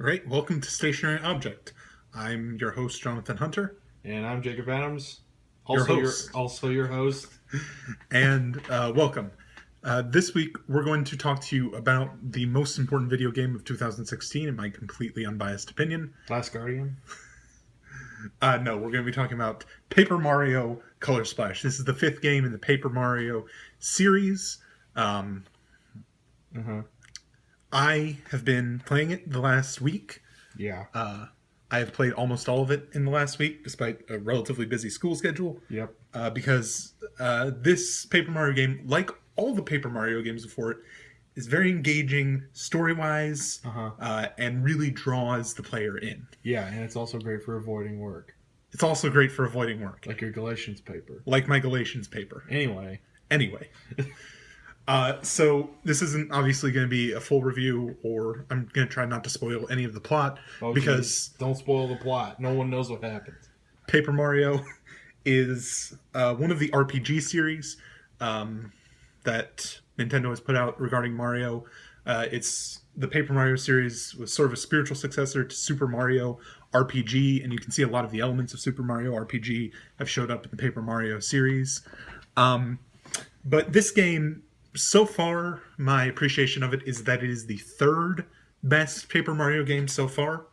All right, welcome to Stationary Object. I'm your host, Jonathan Hunter, And I'm Jacob Adams, your also your host, also your host. and welcome. This week, we're going to talk to you about the most important video game of 2016, in my completely unbiased opinion. Last Guardian. No, we're going to be talking about Paper Mario Color Splash. This is the fifth game in the Paper Mario series. Um, Uh-huh. I have been playing it the last week. Yeah. I have played almost all of it in the last week, despite a relatively busy school schedule. Yep. Because this Paper Mario game, like all the Paper Mario games before it, is very engaging story-wise Uh-huh. and really draws the player in. Yeah, and it's also great for avoiding work, It's also great for avoiding work, like your Galatians paper. like my Galatians paper. Anyway. Anyway, so this isn't obviously going to be a full review, or I'm going to try not to spoil any of the plot because Don't spoil the plot. No one knows what happens. Paper Mario is one of the RPG series that Nintendo has put out regarding Mario. It's the Paper Mario series was sort of a spiritual successor to Super Mario RPG, and you can see a lot of the elements of Super Mario RPG have showed up in the Paper Mario series. But this game, so far, my appreciation of it is that it is the third best Paper Mario game so far,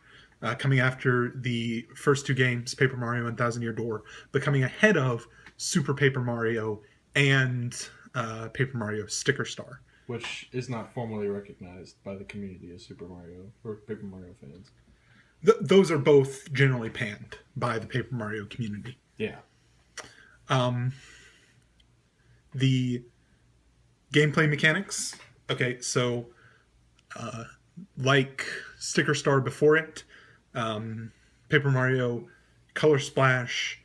coming after the first two games, Paper Mario and Thousand Year Door, but coming ahead of Super Paper Mario and Paper Mario Sticker Star. Which is not formally recognized by the community as Super Mario or Paper Mario fans. Those are both generally panned by the Paper Mario community. Yeah. The gameplay mechanics. Okay, so like Sticker Star before it, Paper Mario Color Splash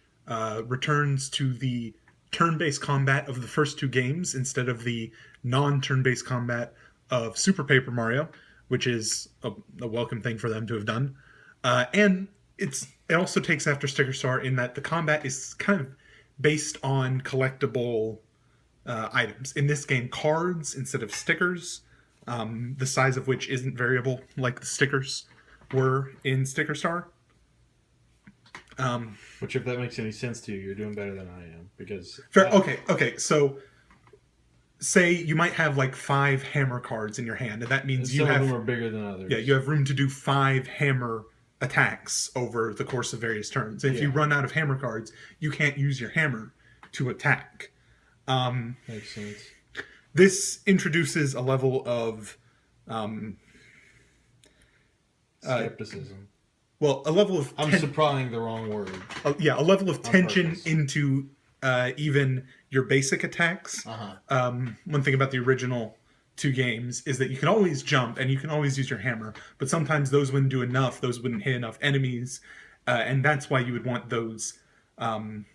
returns to the turn-based combat of the first two games instead of the non-turn-based combat of Super Paper Mario, which is a welcome thing for them to have done. And it also takes after Sticker Star in that the combat is kind of based on collectible items. In this game, cards instead of stickers, the size of which isn't variable like the stickers were in Sticker Star. Which, if that makes any sense to you, you're doing better than I am. Because... Okay, so say you might have like 5 hammer cards in your hand, and that means some of them are bigger than others. Yeah, you have room to do 5 hammer attacks over the course of various turns. And if you run out of hammer cards, you can't use your hammer to attack. Makes sense. This introduces a level of Skepticism. a level of I'm supplying the wrong word. A level of tension purpose. into even your basic attacks. One thing about the original 2 games is that you can always jump and you can always use your hammer, but sometimes those wouldn't do enough. Those wouldn't hit enough enemies, and that's why you would want those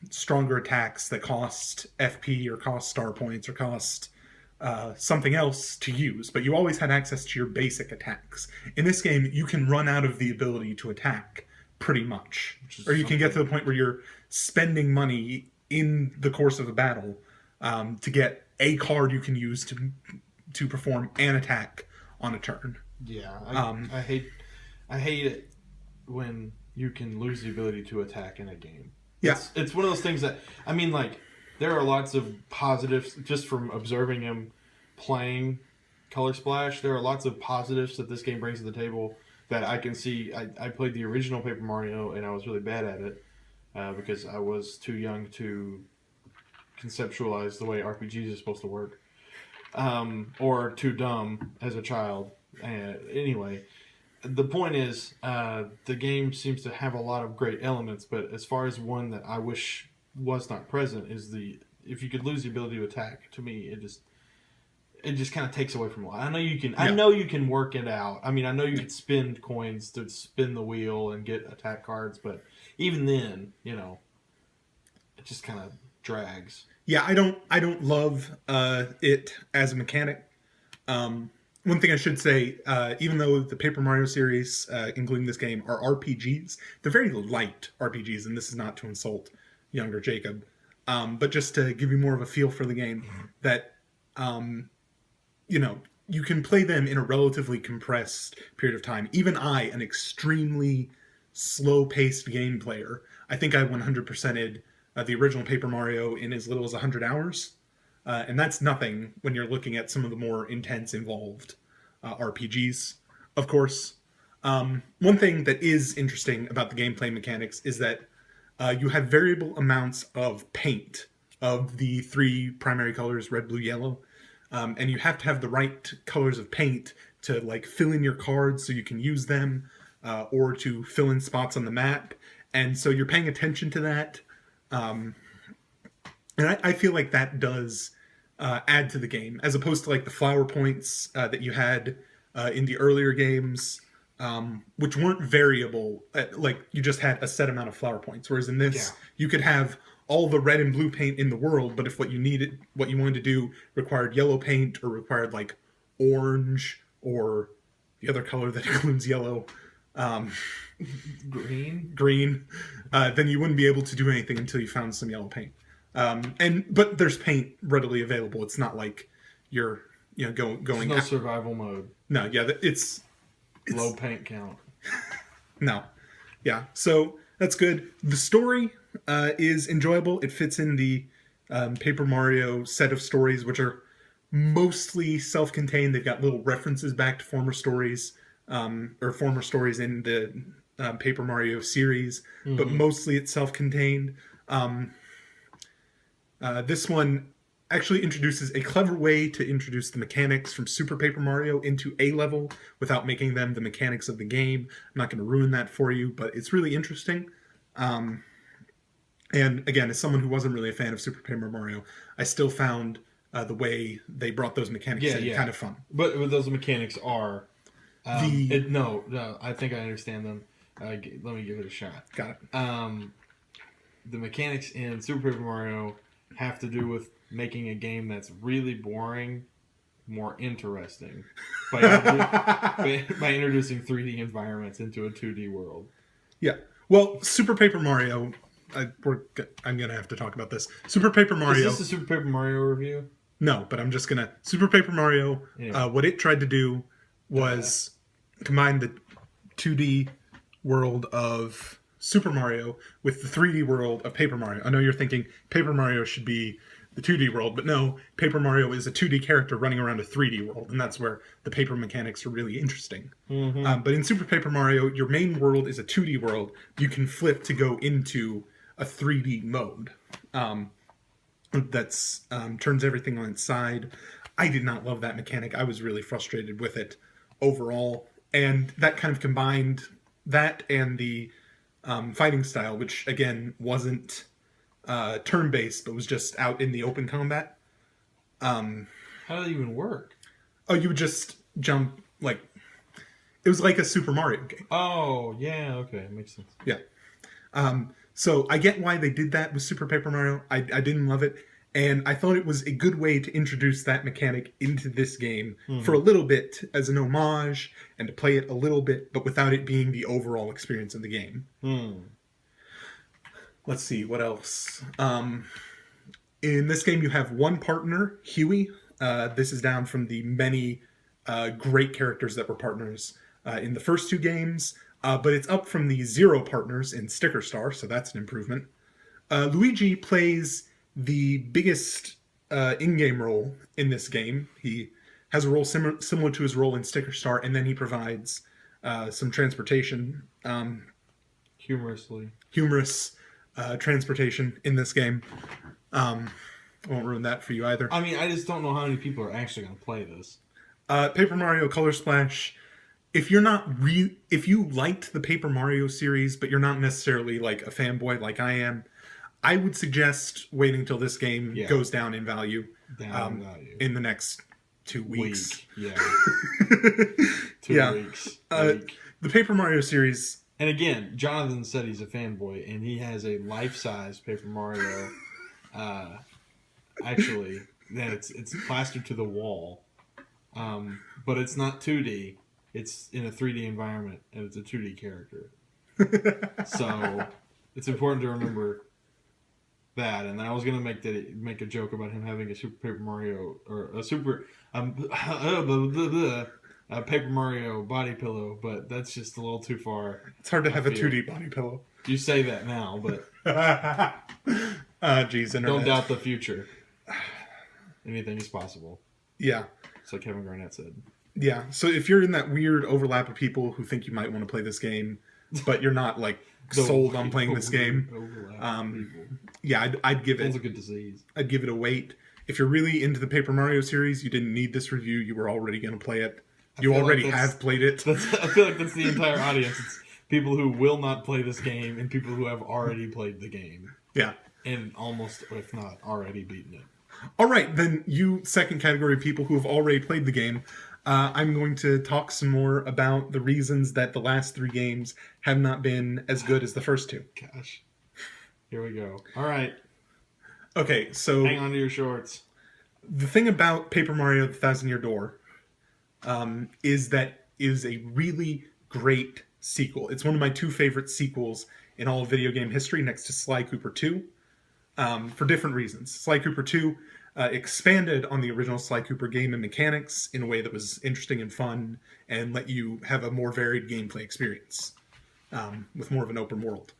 stronger attacks that cost FP or cost star points or cost something else to use, but you always had access to your basic attacks. In this game, you can run out of the ability to attack pretty much, or you can get to the point where you're spending money in the course of a battle to get a card you can use to perform an attack on a turn. Yeah, I hate it when you can lose the ability to attack in a game. Yeah, it's one of those things that, I mean, like, there are lots of positives just from observing him playing Color Splash. There are lots of positives that this game brings to the table that I can see. I played the original Paper Mario and I was really bad at it because I was too young to conceptualize the way RPGs are supposed to work, or too dumb as a child. Anyway, the point is, the game seems to have a lot of great elements, but as far as one that I wish was not present is if you could lose the ability to attack. To me, it just kind of takes away from a lot. I know you can. Yeah. I know you can work it out. I mean, I know you can spend coins to spin the wheel and get attack cards, but even then, it just kind of drags. Yeah, I don't love it as a mechanic. One thing I should say, even though the Paper Mario series, including this game, are RPGs, they're very light RPGs, and this is not to insult younger Jacob, but just to give you more of a feel for the game, that you can play them in a relatively compressed period of time. Even I, an extremely slow-paced game player, I think I 100%ed the original Paper Mario in as little as 100 hours. And that's nothing when you're looking at some of the more intense, involved RPGs, of course. One thing that is interesting about the gameplay mechanics is that you have variable amounts of paint of the three primary colors, red, blue, yellow. And you have to have the right colors of paint to like fill in your cards so you can use them, or to fill in spots on the map. And so you're paying attention to that. And I feel like that does add to the game, as opposed to like the flower points that you had in the earlier games, which weren't variable. Like you just had a set amount of flower points. Whereas in this, you could have all the red and blue paint in the world, but if what you wanted to do required yellow paint or required like orange or the other color that includes yellow, green, then you wouldn't be able to do anything until you found some yellow paint. But there's paint readily available. It's not like you're going. There's no survival mode. No, yeah, it's low paint count. No, yeah. So that's good. The story is enjoyable. It fits in the Paper Mario set of stories, which are mostly self-contained. They've got little references back to former stories, or former stories in the Paper Mario series, but mostly it's self-contained. This one actually introduces a clever way to introduce the mechanics from Super Paper Mario into A level without making them the mechanics of the game. I'm not going to ruin that for you, but it's really interesting. And again, as someone who wasn't really a fan of Super Paper Mario, I still found the way they brought those mechanics in kind of fun. But those mechanics are... no, I think I understand them. Let me give it a shot. Got it. The mechanics in Super Paper Mario have to do with making a game that's really boring more interesting by introducing 3D environments into a 2D world. Yeah. Well, Super Paper Mario... I'm going to have to talk about this. Super Paper Mario... Is this a Super Paper Mario review? No, but I'm just going to... Super Paper Mario, what it tried to do was combine the 2D world of Super Mario with the 3D world of Paper Mario. I know you're thinking Paper Mario should be the 2D world, but no, Paper Mario is a 2D character running around a 3D world, and that's where the paper mechanics are really interesting. But in Super Paper Mario, your main world is a 2D world. You can flip to go into a 3D mode that's turns everything on its side. I did not love that mechanic. I was really frustrated with it overall, and that kind of combined that and the fighting style, which again wasn't turn-based, but was just out in the open combat. How did it even work? Oh, you would just jump, like... It was like a Super Mario game. Oh, yeah, okay. Makes sense. Yeah. So I get why they did that with Super Paper Mario. I didn't love it. And I thought it was a good way to introduce that mechanic into this game for a little bit as an homage and to play it a little bit, but without it being the overall experience of the game. Let's see, what else? In this game, you have one partner, Huey. This is down from the many great characters that were partners in the first two games, but it's up from the 0 partners in Sticker Star, so that's an improvement. Luigi plays the biggest in-game role in this game. He has a role similar to his role in Sticker Star, and then he provides some transportation. Humorous transportation in this game. I won't ruin that for you either. I mean, I just don't know how many people are actually going to play this. Paper Mario Color Splash. If you liked the Paper Mario series, but you're not necessarily like a fanboy like I am, I would suggest waiting till this game goes down in value. In the next 2 weeks. Yeah. 2 weeks. The Paper Mario series. And again, Jonathan said he's a fanboy, and he has a life-size Paper Mario. Actually, it's plastered to the wall, but it's not 2D. It's in a 3D environment, and it's a 2D character. So it's important to remember that, and then I was gonna make a joke about him having a Super Paper Mario or a Super a Paper Mario body pillow, but that's just a little too far. It's hard to I have a feel. 2D body pillow. You say that now, but Geez, internet. don't doubt the future. Anything is possible. Yeah. It's like Kevin Garnett said. Yeah. So if you're in that weird overlap of people who think you might want to play this game, but you're not like sold on playing this game, yeah, I'd give It's it. a good disease. I'd give it a wait. If you're really into the Paper Mario series, you didn't need this review. You were already going to play it. You feel like already that's- have played it. I feel like that's the entire audience. It's people who will not play this game and people who have already played the game Yeah. and almost, if not, already beaten it. All right, then you second category of people who have already played the game. I'm going to talk some more about the reasons that the last 3 games have not been as good as the first 2. Gosh. Here we go. All right. Okay, so Hang on to your shorts. the thing about Paper Mario: The Thousand Year Door is that it is a really great sequel. It's one of my 2 favorite sequels in all of video game history, next to Sly Cooper 2, for different reasons. Sly Cooper 2 expanded on the original Sly Cooper game and mechanics in a way that was interesting and fun and let you have a more varied gameplay experience with more of an open world.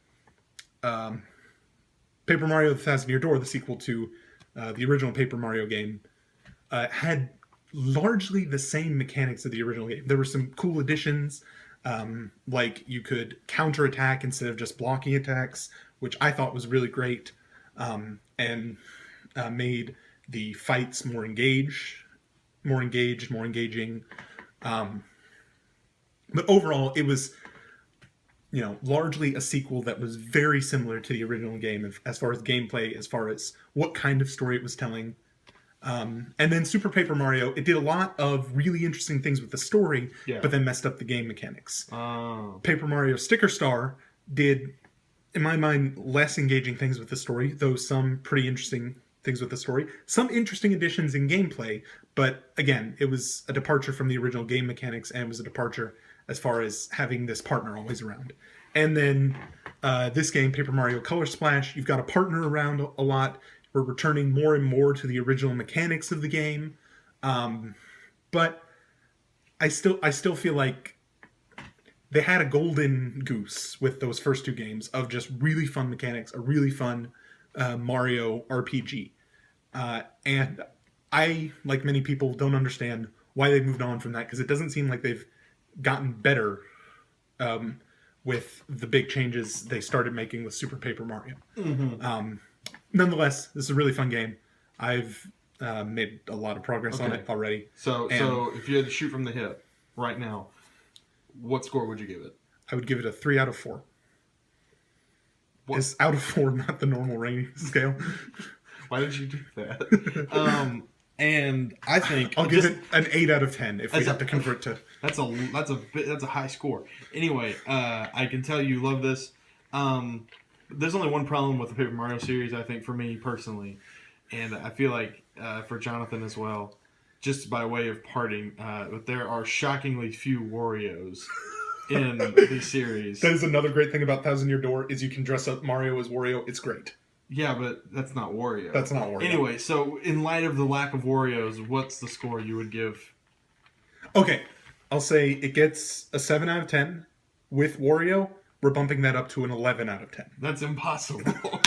Paper Mario: The Thousand Year Door, the sequel to the original Paper Mario game, had largely the same mechanics of the original game. There were some cool additions, like you could counterattack instead of just blocking attacks, which I thought was really great, and made the fights more engaging. But overall, it was, largely a sequel that was very similar to the original game as far as gameplay, as far as what kind of story it was telling. And then Super Paper Mario, it did a lot of really interesting things with the story, but then messed up the game mechanics. Paper Mario Sticker Star did, in my mind, less engaging things with the story, though some pretty interesting things with the story. Some interesting additions in gameplay, but again, it was a departure from the original game mechanics, and it was a departure as far as having this partner always around. And then this game, Paper Mario Color Splash, you've got a partner around a lot. We're returning more and more to the original mechanics of the game. But I still feel like they had a golden goose with those first 2 games of just really fun mechanics, a really fun Mario RPG. And I, like many people, don't understand why they moved on from that, because it doesn't seem like they've gotten better with the big changes they started making with Super Paper Mario. Nonetheless, this is a really fun game. I've made a lot of progress on it already. So if you had to shoot from the hip right now, what score would you give it? I would give it a 3 out of 4. What? Is out of 4 not the normal rating scale? Why did you do that? And I think I'll give it an 8 out of 10 if we have to convert to. That's a high score. Anyway, I can tell you love this. There's only one problem with the Paper Mario series, I think, for me personally, and I feel like for Jonathan as well. Just by way of parting, but there are shockingly few Wario's in the series. That is another great thing about Thousand Year Door is you can dress up Mario as Wario. It's great. Yeah, but that's not Wario. That's not Wario. Anyway, so in light of the lack of Wario's, what's the score you would give? Okay, I'll say it gets a 7 out of 10. With Wario, we're bumping that up to an 11 out of 10. That's impossible.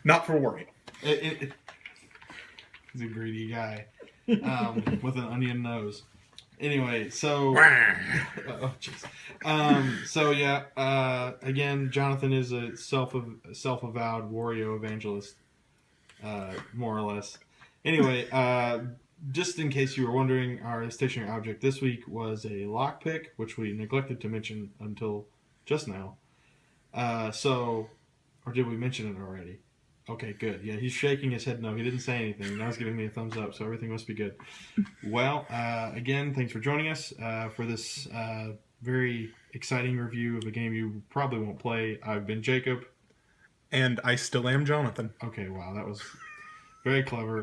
Not for Wario. He's a greedy guy with an onion nose. Anyway, so oh jeez. So yeah, again, Jonathan is a self-avowed Wario evangelist, more or less. Anyway, just in case you were wondering, our stationary object this week was a lockpick, which we neglected to mention until just now. Or did we mention it already? Okay, good. Yeah, he's shaking his head no. He didn't say anything. Now he's giving me a thumbs up, so everything must be good. Well, again, thanks for joining us for this very exciting review of a game you probably won't play. I've been Jacob. And I still am Jonathan. Okay, wow, that was very clever.